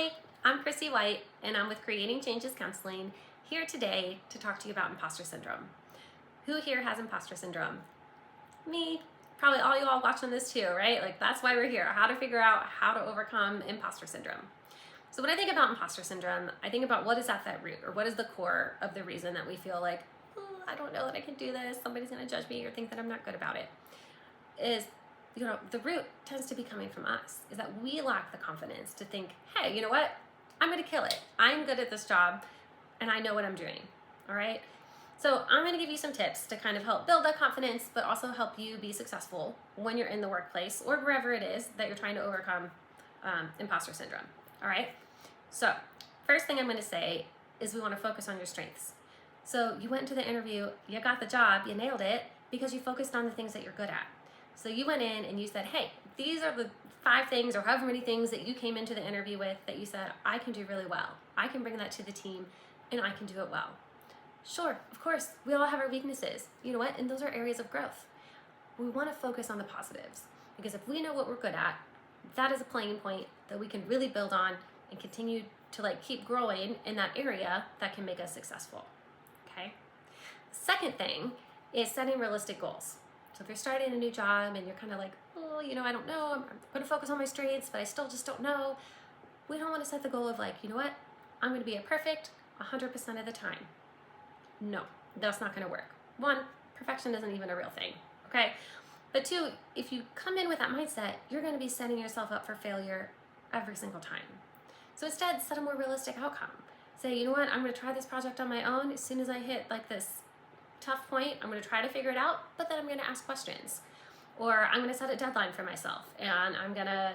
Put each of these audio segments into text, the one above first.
Hi, I'm Chrissy White, and I'm with Creating Changes Counseling, here today to talk to you about imposter syndrome. Who here has imposter syndrome? Me. Probably all you all watching this too, right? Like, that's why we're here, how to figure out how to overcome imposter syndrome. So when I think about imposter syndrome, I think about what is at that root, or what is the core of the reason that we feel like, oh, I don't know that I can do this, somebody's gonna judge me or think that I'm not good about it. Is, the root tends to be coming from us, is that we lack the confidence to think, hey, you know what? I'm gonna kill it. I'm good at this job and I know what I'm doing, all right? So I'm gonna give you some tips to kind of help build that confidence, but also help you be successful when you're in the workplace or wherever it is that you're trying to overcome imposter syndrome, all right? So first thing I'm gonna say is we wanna focus on your strengths. So you went into the interview, you got the job, you nailed it because you focused on the things that you're good at. So you went in and you said, hey, these are the 5 things or however many things that you came into the interview with that you said, I can do really well. I can bring that to the team and I can do it well. Sure, of course, we all have our weaknesses. You know what? And those are areas of growth. We want to focus on the positives because if we know what we're good at, that is a playing point that we can really build on and continue to keep growing in that area that can make us successful, okay? Second thing is setting realistic goals. So if you're starting a new job and you're kind of like, oh, I don't know, I'm going to focus on my strengths, but I still just don't know. We don't want to set the goal of you know what? I'm going to be a perfect 100% of the time. No, that's not going to work. 1, perfection isn't even a real thing, okay? But 2, if you come in with that mindset, you're going to be setting yourself up for failure every single time. So instead, set a more realistic outcome. Say, you know what? I'm going to try this project on my own. As soon as I hit this tough point, I'm going to try to figure it out, but then I'm going to ask questions. Or I'm going to set a deadline for myself and I'm going to,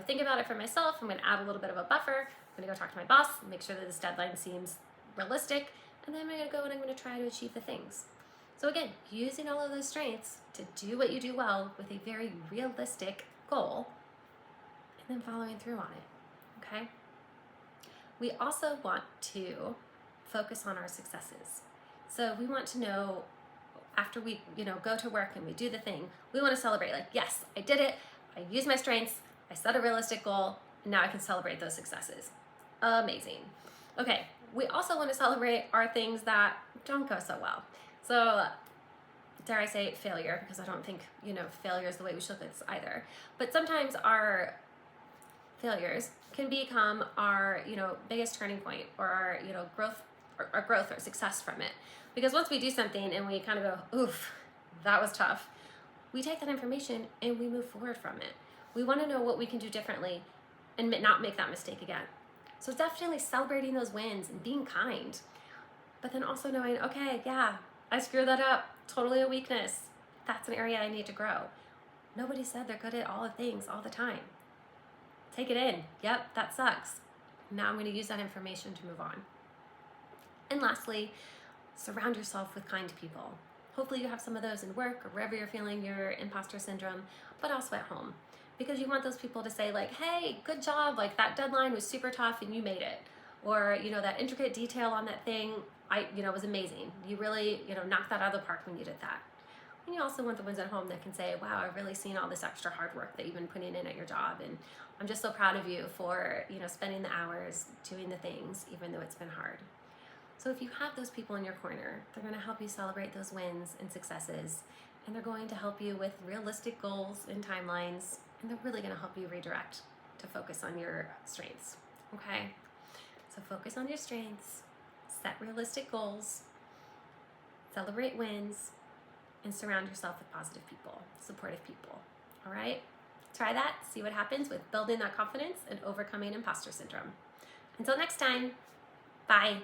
think about it for myself. I'm going to add a little bit of a buffer. I'm going to go talk to my boss, make sure that this deadline seems realistic, and then I'm going to go and I'm going to try to achieve the things. So again, using all of those strengths to do what you do well with a very realistic goal and then following through on it, okay? We also want to focus on our successes. So we want to know after we, go to work and we do the thing, we want to celebrate yes, I did it. I used my strengths. I set a realistic goal and now I can celebrate those successes. Amazing. Okay. We also want to celebrate our things that don't go so well. So dare I say failure, because I don't think, failure is the way we should look at this either. But sometimes our failures can become our, biggest turning point or our, growth or success from it. Because once we do something and we kind of go, oof, that was tough, we take that information and we move forward from it. We want to know what we can do differently and not make that mistake again. So definitely celebrating those wins and being kind, but then also knowing, okay, yeah, I screwed that up, totally a weakness. That's an area I need to grow. Nobody said they're good at all the things all the time. Take it in. Yep, that sucks. Now I'm going to use that information to move on. And lastly, surround yourself with kind people. Hopefully you have some of those in work or wherever you're feeling your imposter syndrome, but also at home. Because you want those people to say hey, good job, that deadline was super tough and you made it. Or, that intricate detail on that thing, was amazing. You really, knocked that out of the park when you did that. And you also want the ones at home that can say, wow, I've really seen all this extra hard work that you've been putting in at your job. And I'm just so proud of you for, spending the hours doing the things, even though it's been hard. So if you have those people in your corner, they're going to help you celebrate those wins and successes, and they're going to help you with realistic goals and timelines, and they're really going to help you redirect to focus on your strengths, okay? So focus on your strengths, set realistic goals, celebrate wins, and surround yourself with positive people, supportive people, all right? Try that, see what happens with building that confidence and overcoming imposter syndrome. Until next time, bye.